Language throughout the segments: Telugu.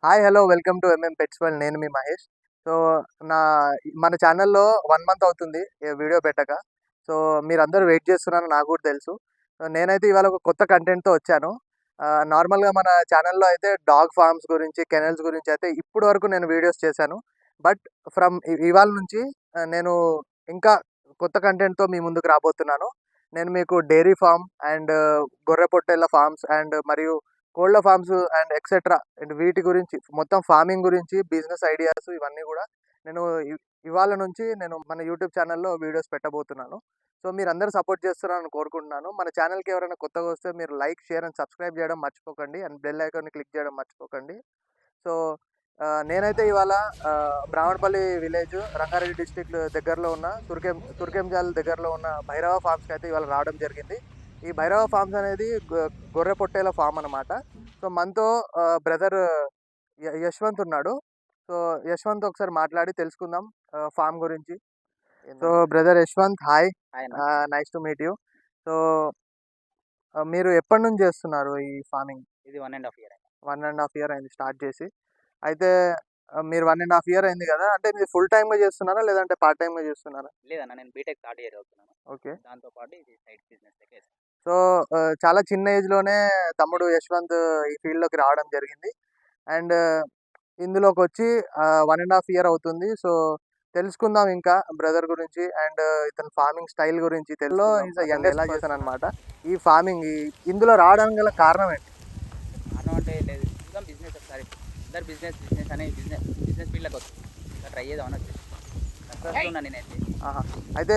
Hi hello welcome to pets world. నేను మీ మహేష్. సో నా మన ఛానల్లో 1 మంత్ అవుతుంది వీడియో పెట్టక. సో మీరందరూ వెయిట్ చేస్తున్నారని నాకు కూడా తెలుసు. సో నేనైతే ఇవాళ ఒక కొత్త కంటెంట్‌తో వచ్చాను. నార్మల్‌గా మన ఛానల్లో అయితే డాగ్ ఫార్మ్స్ గురించి, కెనెల్స్ గురించి అయితే ఇప్పటి వరకు నేను వీడియోస్ చేశాను. బట్ ఫ్రమ్ ఇవాళ నుంచి నేను ఇంకా కొత్త కంటెంట్‌తో మీ ముందుకు రాబోతున్నాను. నేను మీకు డైరీ ఫార్మ్ అండ్ గొర్రె పొట్టేళ్ల ఫార్మ్స్ అండ్ మరియు కోళ్ళ ఫార్మ్స్ అండ్ ఎక్సెట్రా అండ్ వీటి గురించి మొత్తం ఫార్మింగ్ గురించి బిజినెస్ ఐడియాస్ ఇవన్నీ కూడా నేను ఇవాళ నుంచి నేను మన యూట్యూబ్ ఛానల్లో వీడియోస్ పెట్టబోతున్నాను. సో మీరందరూ సపోర్ట్ చేస్తున్నారని కోరుకుంటున్నాను. మన ఛానల్కి ఎవరైనా కొత్తగా వస్తే మీరు లైక్, షేర్ అండ్ సబ్స్క్రైబ్ చేయడం మర్చిపోకండి అండ్ బెల్ ఐకాన్ని క్లిక్ చేయడం మర్చిపోకండి. సో నేనైతే ఇవాళ బ్రాహ్మణపల్లి విలేజ్, రంగారెడ్డి డిస్టిక్ దగ్గరలో ఉన్న తుర్కెంజాల్ దగ్గరలో ఉన్న భైరవ ఫార్మ్స్కి అయితే ఇవాళ రావడం జరిగింది. ఈ భైరవ ఫార్మ్స్ అనేది గొర్రె పొట్టేల ఫామ్ అనమాట. సో మనతో బ్రదర్ యశ్వంత్ ఉన్నాడు. సో యశ్వంత్ ఒకసారి మాట్లాడి తెలుసుకుందాం ఫామ్ గురించి. So brother Yashwant, hi, nice to meet you. So మీరు ఎప్పటి నుంచి చేస్తున్నారు ఈ ఫార్మింగ్? ఇది 1.5 ఇయర్. 1.5 ఇయర్ అయింది స్టార్ట్ చేసి. అయితే మీరు 1.5 ఇయర్ అయింది కదా, అంటే మీరు ఫుల్ టైమ్గా చేస్తున్నారా లేదంటే పార్ట్ టైమ్గా చేస్తున్నారా? లేదన్న, నేను బీటెక్ థర్డ్ ఇయర్ చదువుతున్నాను. ఓకే. దాంతో పాటు ఇది సైడ్ బిజినెస్ లెక్క. సో చాలా చిన్న ఏజ్లోనే తమ్ముడు యశ్వంత్ ఈ ఫీల్డ్లోకి రావడం జరిగింది. అండ్ ఇందులోకి వచ్చి 1.5 ఇయర్ అవుతుంది. సో తెలుసుకుందాం ఇంకా బ్రదర్ గురించి అండ్ ఇతని ఫార్మింగ్ స్టైల్ గురించి. ఎలా చేశాను అనమాట ఈ ఫార్మింగ్. ఇందులో రావడానికి గల కారణం ఏంటి? కారణం అంటే లేదు, ఇంకా బిజినెస్ ఒకసారి అందరు బిజినెస్ అనే బిజినెస్ ఫీల్డ్లోకి వస్తుంది. ట్రై చేద్దామని వచ్చేసి నేనైతే. అయితే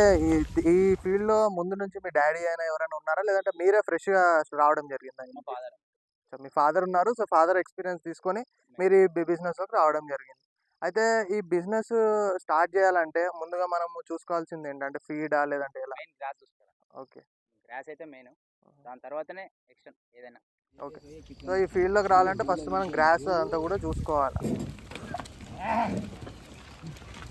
ఈ ఫీల్డ్లో ముందు నుంచి మీ డాడీ అయినా ఎవరైనా ఉన్నారా లేదంటే మీరే ఫ్రెష్గా రావడం జరిగిందా? మా ఫాదర్. సో మీ ఫాదర్ ఉన్నారు. సో ఫాదర్ ఎక్స్పీరియన్స్ తీసుకొని మీరు ఈ బిజినెస్లోకి రావడం జరిగింది. అయితే ఈ బిజినెస్ స్టార్ట్ చేయాలంటే ముందుగా మనం చూసుకోవాల్సింది ఏంటంటే ఫీడా లేదంటే ఎలా? మెయిన్ గ్రాస్ చూసుకోవాలి. ఓకే, గ్రాస్ అయితే మెయిన్, దాని తర్వాతనే ఎక్స్టెన్ ఏదైనా. ఓకే. సో ఈ ఫీల్డ్లోకి రావాలంటే ఫస్ట్ మనం గ్రాస్ అంతా కూడా చూసుకోవాలి.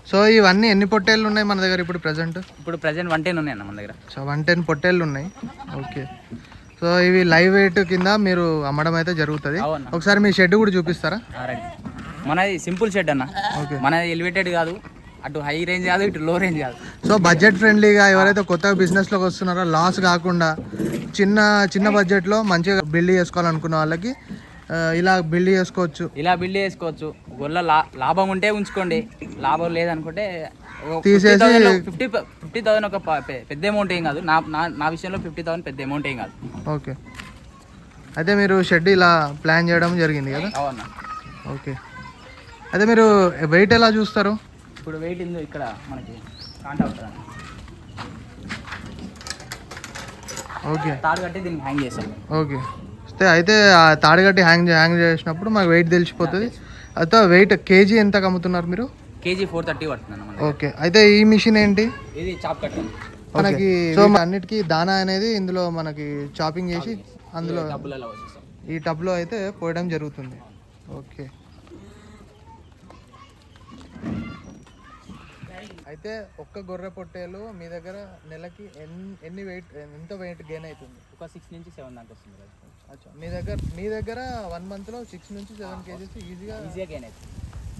సో ఇవన్నీ ఎన్ని పొట్టేళ్ళు ఉన్నాయి మన దగ్గర ఇప్పుడు ప్రజెంట్? ఇప్పుడు ప్రజెంట్ 110 ఉన్నాయి అన్న మన దగ్గర. సో 110 పొట్టేళ్ళు ఉన్నాయి. ఓకే. సో ఇవి లైవ్ వెయిట్ కింద మీరు అమ్మడం అయితే జరుగుతుంది. ఒకసారి మీ షెడ్ కూడా చూపిస్తారా? మనది సింపుల్ షెడ్ అన్న. ఓకే. మనది ఎలివేటెడ్ కాదు, అటు హై రేంజ్ కాదు, ఇటు లో రేంజ్ కాదు. సో బడ్జెట్ ఫ్రెండ్లీగా ఎవరైతే కొత్తగా బిజినెస్లోకి వస్తున్నారో లాస్ కాకుండా చిన్న బడ్జెట్లో మంచిగా బిల్డ్ చేసుకోవాలనుకున్న వాళ్ళకి ఇలా బిల్డ్ చేసుకోవచ్చు. గొల్ల లాభం ఉంటే ఉంచుకోండి, లాభం లేదనుకుంటే తీసేసి 50,000 ఒక పెద్ద అమౌంట్ ఏం కాదు. నా విషయంలో 50,000 పెద్ద అమౌంట్ ఏం కాదు. ఓకే. అయితే మీరు షెడ్ ఇలా ప్లాన్ చేయడం జరిగింది కదా? అవునా. ఓకే. అయితే మీరు వెయిట్ ఎలా చూస్తారు? ఇప్పుడు వెయిట్ ఇక్కడ మనకి కాంటా ఉంటుంది. ఓకే. తాడు కట్టి దీనికి హ్యాంగ్ చేస్తాం. ఓకే. అయితే ఆ తాడు కట్టి హ్యాంగ్ చేసినప్పుడు మాకు వెయిట్ తెలిసిపోతుంది. అయితే వెయిట్ కేజీ ఎంత అమ్ముతున్నారు మీరు? కేజీ 430 పడుతుంది. ఓకే. అయితే ఈ మిషన్ ఏంటి? ఇది చాప్ కట్ మనకి. సో అన్నిటికీ దానా అనేది ఇందులో మనకి చాపింగ్ చేసి అందులో ఈ టబ్లో అయితే పోయడం జరుగుతుంది. ఓకే. అయితే ఒక్క గొర్రె పొట్టేలు మీ దగ్గర నెలకి ఎంత వెయిట్ గెయిన్ అవుతుంది? ఒక 6 నుంచి 7 దాకా వస్తుంది. మీ దగ్గర 1 మంత్లో 6 నుంచి 7 కేజీస్ ఈజీగా గెయిన్ అవుతుంది.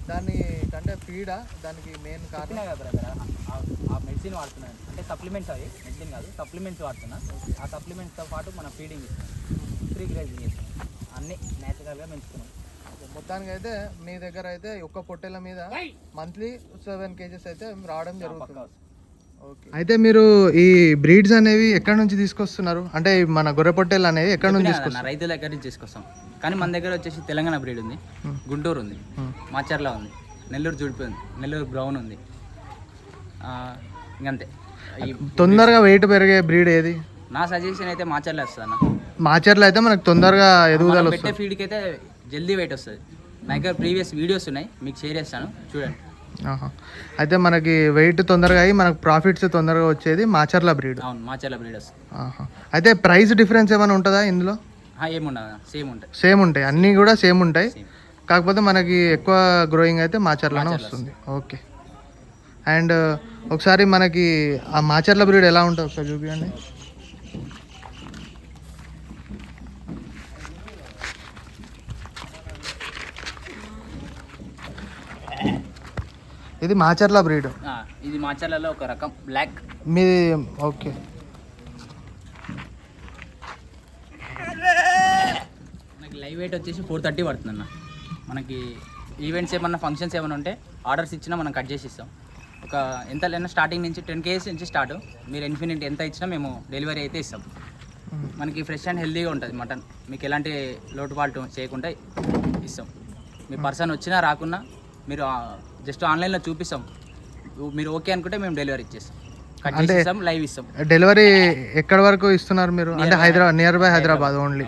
దాని కంటే ఫీడా దానికి మెయిన్ కారణం కదా. ఆ మెడిసిన్ వాడుతున్నాను అంటే సప్లిమెంట్స్, అవి మెడిసిన్ కాదు, సప్లిమెంట్స్ వాడుతున్నా. ఆ సప్లిమెంట్స్తో పాటు మనం ఫీడింగ్ ఇస్తాం, ఫ్రీ గ్రేజింగ్ ఇస్తాం, అన్నీ న్యాచురల్గా పెంచుతున్నాం. మొత్తానికి అయితే మీ దగ్గర అయితే ఒక్క పొట్టెల మీద మంత్లీ 7 కేజెస్ అయితే రావడం జరుగుతుంది. ఓకే. అయితే మీరు ఈ బ్రీడ్స్ అనేవి ఎక్కడ నుంచి తీసుకొస్తున్నారు? అంటే మన గొర్రె పొట్టేలు అనేవి ఎక్కడ నుంచి తీసుకొస్తారు? రైతుల దగ్గర నుంచి తీసుకొస్తాం. కానీ మన దగ్గర వచ్చేసి తెలంగాణ బ్రీడ్ ఉంది, గుంటూరు ఉంది, మాచర్ల ఉంది, నెల్లూరు జుడిపి ఉంది, నెల్లూరు బ్రౌన్ ఉంది. ఇంకంతే. తొందరగా వెయిట్ పెరిగే బ్రీడ్ ఏది? నా సజెషన్ అయితే మాచర్ల వస్తుంది అన్న. మాచర్ల అయితే మనకు తొందరగా ఎదుగుదల పెట్టే ఫీడ్కి అయితే జల్దీ వెయిట్ వస్తుంది. నా దగ్గర ప్రీవియస్ వీడియోస్ ఉన్నాయి, మీకు షేర్ చేస్తాను, చూడండి. అయితే మనకి వెయిట్ తొందరగా అయ్యి మనకు ప్రాఫిట్స్ తొందరగా వచ్చేది మాచర్ల బ్రీడ్. అవును, మాచర్ల బ్రీడ్ వస్తుంది. అయితే ప్రైస్ డిఫరెన్స్ ఏమైనా ఉంటుందా ఇందులో? ఏముండదు, సేమ్ ఉంటాయి, అన్నీ కూడా సేమ్ ఉంటాయి. కాకపోతే మనకి ఎక్కువ గ్రోయింగ్ అయితే మాచర్లనే వస్తుంది. ఓకే. అండ్ ఒకసారి మనకి ఆ మాచర్ల బ్రీడ్ ఎలా ఉంటుంది ఒకసారి చూపించండి. ఇది మాచర్ల బ్రీడ్. ఇది మాచర్లలో ఒక రకం బ్లాక్. మీది ఓకే. మనకి లైవ్ వెయిట్ వచ్చేసి 430 పడుతుంది అన్న. మనకి ఈవెంట్స్ ఏమన్నా ఫంక్షన్స్ ఏమైనా ఉంటే ఆర్డర్స్ ఇచ్చినా మనం కట్ చేసి ఇస్తాం. ఒక ఎంత లేనా స్టార్టింగ్ నుంచి 10 kg నుంచి స్టార్ట్. మీరు ఇన్ఫినిట్ ఎంత ఇచ్చినా మేము డెలివరీ అయితే ఇస్తాం. మనకి ఫ్రెష్ అండ్ హెల్తీగా ఉంటుంది మటన్. మీకు ఎలాంటి లోటుపాటు చేయకుండా ఇస్తాం. మీ పర్సన్ వచ్చినా రాకున్నా మీరు జస్ట్ ఆన్లైన్లో చూపిస్తాం. మీరు ఓకే అనుకుంటే మేము డెలివరీ ఇచ్చేస్తాం, కట్ చేసి ఇస్తాం, లైవ్ ఇస్తాం. డెలివరీ ఎక్కడి వరకు ఇస్తున్నారు మీరు? అంటే Hyderabad, near by Hyderabad only.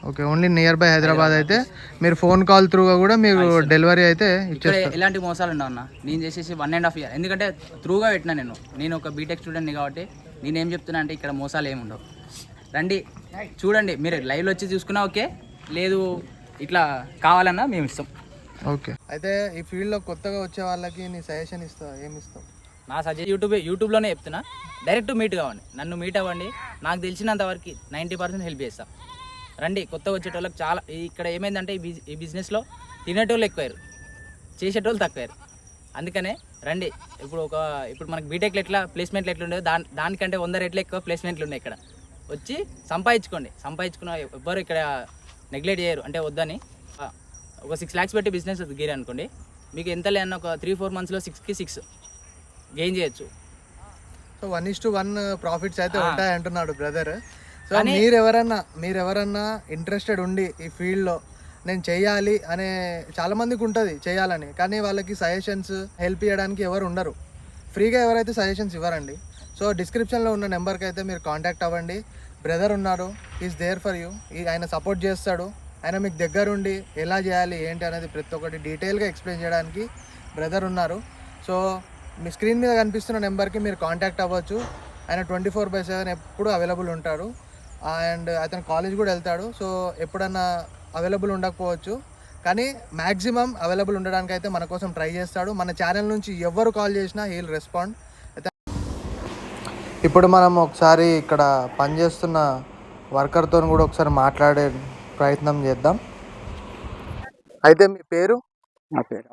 Okay, only near by Hyderabad అయితే మీరు ఫోన్ కాల్ త్రూగా కూడా మీరు డెలివరీ అయితే ఇచ్చేస్తారు. ఎలాంటి మోసాలు ఉండవు అన్న. నేను చేసేసి 1.5 year, ఎందుకంటే త్రూగా పెట్టినా నేను ఒక బీటెక్ స్టూడెంట్ని కాబట్టి నేనేం చెప్తున్నా అంటే ఇక్కడ మోసాలు ఏమి ఉండవు. రండి చూడండి, మీరు లైవ్లో వచ్చి చూసుకున్నా ఓకే, లేదు ఇట్లా కావాలన్నా మేము ఇస్తాం. ఓకే, అయితే ఈ ఫీల్డ్లో కొత్తగా వచ్చే వాళ్ళకి నీ సజెషన్ ఇస్తావు, ఏమి ఇస్తావు? నా సజెషన్ యూట్యూబ్లోనే చెప్తున్నా, డైరెక్ట్ మీట్ కావండి, నన్ను మీట్ అవ్వండి. నాకు తెలిసినంత వరకు 90% హెల్ప్ చేస్తాం. రండి, కొత్తగా వచ్చేటోళ్ళకి చాలా. ఇక్కడ ఏమైందంటే ఈ బిజినెస్లో తినేటోళ్ళు ఎక్కువయ్యారు, చేసేటోళ్ళు తక్కువయ్యారు. అందుకనే రండి. ఇప్పుడు మనకి బీటెక్లు ఎట్లా ప్లేస్మెంట్లు ఎట్లుండేవి దానికంటే 100 రెట్లు ఎక్కువ ప్లేస్మెంట్లు ఉన్నాయి. ఇక్కడ వచ్చి సంపాదించుకున్న ఎవ్వరు ఇక్కడ నెగ్లెక్ట్ చేయరు. అంటే వద్దని ఒక 6 lakhs పెట్టి బిజినెస్ గీరే అనుకోండి, మీకు ఎంత లేదన్నా ఒక 3-4 monthsలో 6కి 6 గెయిన్ చేయొచ్చు. సో 1:1 ప్రాఫిట్స్ అయితే ఉంటాయి అంటున్నాడు బ్రదర్. సో మీరెవరన్నా ఇంట్రెస్టెడ్ ఉండి ఈ ఫీల్డ్లో నేను చేయాలి అనే చాలామందికి ఉంటుంది చేయాలని, కానీ వాళ్ళకి సజెషన్స్ హెల్ప్ చేయడానికి ఎవరు ఉండరు. ఫ్రీగా ఎవరైతే సజెషన్స్ ఇవ్వరండి. సో డిస్క్రిప్షన్లో ఉన్న నెంబర్కి అయితే మీరు కాంటాక్ట్ అవ్వండి. బ్రదర్ ఉన్నారు, ఈజ్ దేర్ ఫర్ యూ. ఆయన సపోర్ట్ చేస్తాడు. ఆయన మీకు దగ్గరుండి ఎలా చేయాలి ఏంటి అనేది ప్రతి ఒక్కటి డీటెయిల్గా ఎక్స్ప్లెయిన్ చేయడానికి బ్రదర్ ఉన్నారు. సో మీ స్క్రీన్ మీద కనిపిస్తున్న నెంబర్కి మీరు కాంటాక్ట్ అవ్వచ్చు. ఆయన 24/7 ఎప్పుడు అవైలబుల్ ఉంటాడు. అండ్ అతను కాలేజ్ కూడా వెళ్తాడు. సో ఎప్పుడన్నా అవైలబుల్ ఉండకపోవచ్చు, కానీ మ్యాక్సిమం అవైలబుల్ ఉండడానికి అయితే మన కోసం ట్రై చేస్తాడు. మన ఛానల్ నుంచి ఎవరు కాల్ చేసినా హీ విల్ రెస్పాండ్. ఇప్పుడు మనం ఒకసారి ఇక్కడ పనిచేస్తున్న వర్కర్తో కూడా ఒకసారి మాట్లాడే ప్రయత్నం చేద్దాం. అయితే మీ పేరు? నా పేరు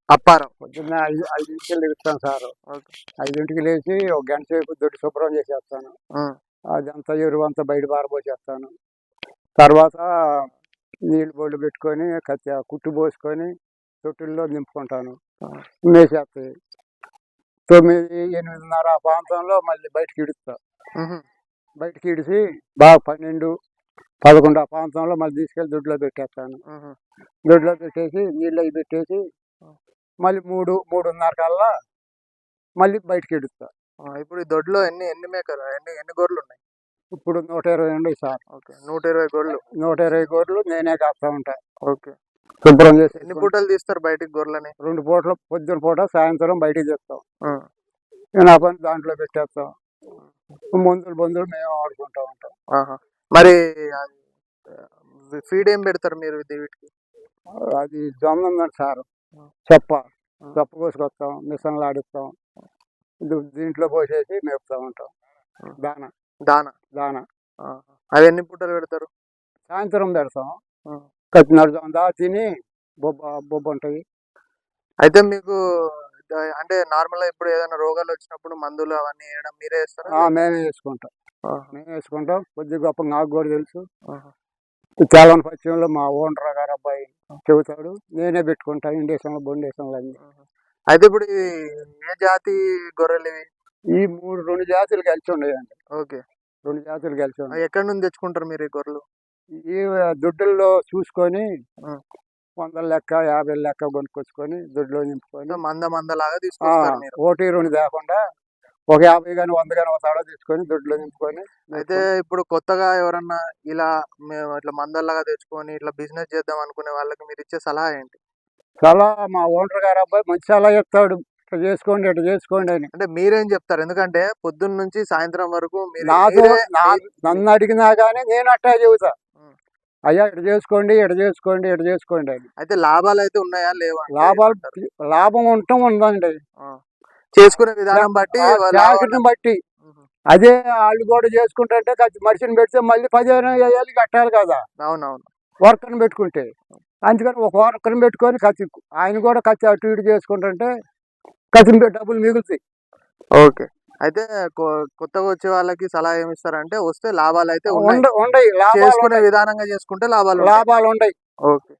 అప్పారావు. పొద్దున్న 5 లేస్తాను సార్. ఓకే. 5కి లేచి ఒక గంట సేపు దొడ్డి శుభ్రం చేసేస్తాను. అదంతా ఎరువు అంతా బయట పారబోసేస్తాను. తర్వాత నీళ్ళు బొడ్లు పెట్టుకొని కుట్టు పోసుకొని తొట్టుల్లో నింపుకుంటాను. మేసేస్తాయి. 9-8:30 ఆ ప్రాంతంలో మళ్ళీ బయటకి ఇడుస్తా. బయటకి ఇడిసి బాగా 12-11 ఆ ప్రాంతంలో మళ్ళీ తీసుకెళ్ళి దొడ్లో పెట్టేస్తాను. దొడ్లో పెట్టేసి నీళ్ళు అవి పెట్టేసి మళ్ళీ 3-3:30 కల్లా మళ్ళీ బయటకి ఇడుస్తా. ఇప్పుడు ఈ దొడ్లో ఎన్ని మేకలు, ఎన్ని గొర్రెలు ఉన్నాయి? ఇప్పుడు 120 ఉన్నాయి సార్. ఓకే, 120 గొర్రెలు. 120 గొర్రెలు నేనే కాస్తా ఉంటా. ఓకే. శుభ్రం చేసి ఎన్ని పూటలు తీస్తారు బయటికి గొర్రెలని? 2 పూటలు, పొద్దున పూట సాయంత్రం బయటికి తెస్తాం. నా పని దాంట్లో పెట్టేస్తాం. మందులు మేము ఆడుకుంటా ఉంటాం. మరి ఫీడ్ ఏం పెడతారు మీరు వీటికి? అది జొన్న ఉందండి సార్, చెప్ప కోసుకొస్తాం, మిషన్లు ఆడిస్తాం, దీంట్లో పోసేసి మేపుతా ఉంటాం. దానా అవి ఎన్ని పూటలు పెడతారు? సాయంత్రం పెడతాం. కట్టినడుదాం దా తిని బొబ్బ ఉంటాయి. అయితే మీకు అంటే నార్మల్గా ఇప్పుడు ఏదైనా రోగాలు వచ్చినప్పుడు మందులు అవన్నీ వేయడం మీరే వేస్తారా? మేమే వేసుకుంటాం. కొద్దిగా గొప్ప నాకు కూడా తెలుసు. చాలా పశ్చిమంలో మా ఓనర్ గారు అబ్బాయి చెబుతాడు, నేనే పెట్టుకుంటా ఇండేషన్లో బొండేషన్లు అన్ని. అయితే ఇప్పుడు ఏ జాతి గొర్రెలు ఇవి? ఈ 2 జాతులు కలిసి ఉన్నాయండి. ఓకే, 2 జాతులు కలిసి ఉన్నాయి. ఎక్కడి నుంచి తెచ్చుకుంటారు మీరు ఈ గొర్రెలు? ఈ దొడ్డుల్లో చూసుకొని 100 లెక్క 50 లెక్క కొనుక్కొచ్చుకొని దొడ్లో నింపుకొని మందలాగా తీసుకొస్తారు మీరు? 1-2 కాకుండా ఒక 50 కానీ 100 కానీ ఒక తాడా తీసుకొని దొడ్లో నింపుకొని. అయితే ఇప్పుడు కొత్తగా ఎవరన్నా ఇలా మేము ఇట్లా మందల్లాగా తెచ్చుకొని ఇట్లా బిజినెస్ చేద్దాం అనుకునే వాళ్ళకి మీరు ఇచ్చే సలహా ఏంటి? సలహా మా ఓనర్ గారు అబ్బాయి మంచి సలహా చెప్తాడు, ఇట్లా చేసుకోండి అని. అంటే మీరేం చెప్తారు? ఎందుకంటే పొద్దున్న నుంచి సాయంత్రం వరకు నన్ను అడిగినా కానీ నేను అట్టా చెబుతా, అయ్యా ఇటు చేసుకోండి అని. అయితే లాభాలు అయితే ఉన్నాయా లేవా? లాభం ఉందండి, చేసుకునే విధానం బట్టి బట్టి. అదే వాళ్ళు కూడా చేసుకుంటే మనిషిని పెడితే మళ్ళీ 15 వేలు కట్టాలి కదా. అవునవును, వర్కర్ని పెట్టుకుంటే. అందుకని ఒక వర్కర్ని పెట్టుకొని ఆయన కూడా అటు ఇటు చేసుకుంటుంటే కసింపే డబ్బులు మిగులుతాయి. ఓకే. అయితే కొత్తగా వచ్చే వాళ్ళకి సలహా ఏమి ఇస్తారంటే వస్తే లాభాలు అయితే ఉన్నాయి. ఉండయి లాభాలు, చేసుకునే విధానంగా చేసుకుంటే లాభాలు ఉంటాయి. లాభాలు ఉండయి. ఓకే.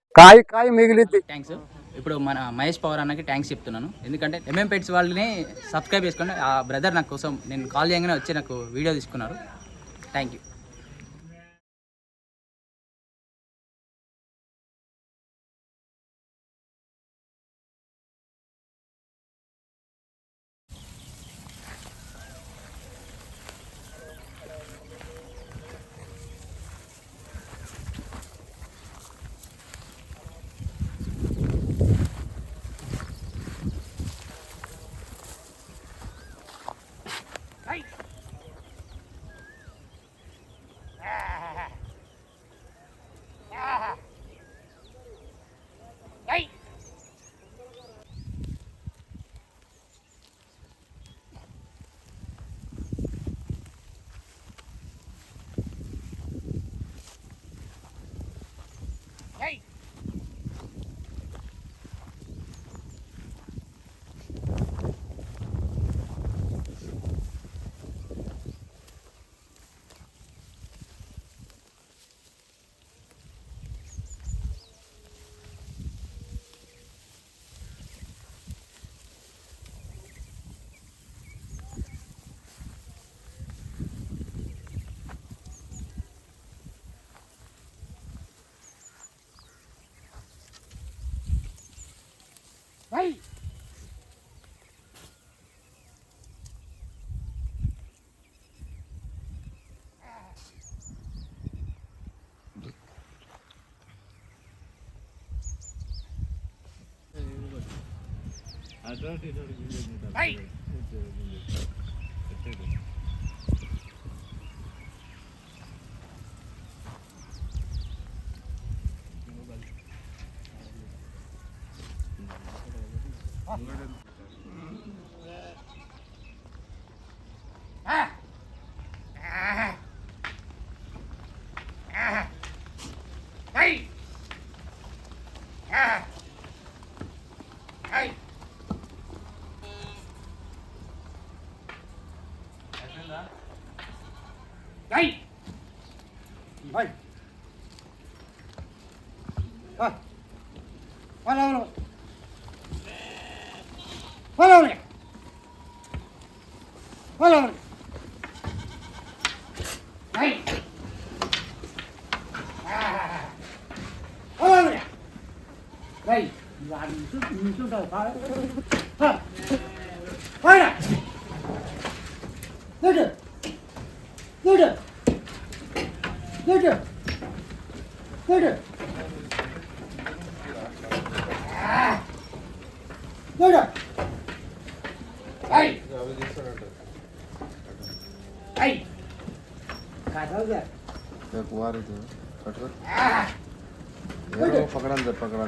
కాయ మిగిలిద్ది. థ్యాంక్స్. ఇప్పుడు మన మహేష్ పవర్ అన్నకి థ్యాంక్స్ చెప్తున్నాను. ఎందుకంటే ఎంఎం పెట్స్ వాళ్ళని సబ్స్క్రైబ్ చేసుకోండి. ఆ బ్రదర్ నాకు కోసం నేను కాల్ చేయగానే వచ్చి నాకు వీడియో తీసుకున్నారు. Thank you. పకడ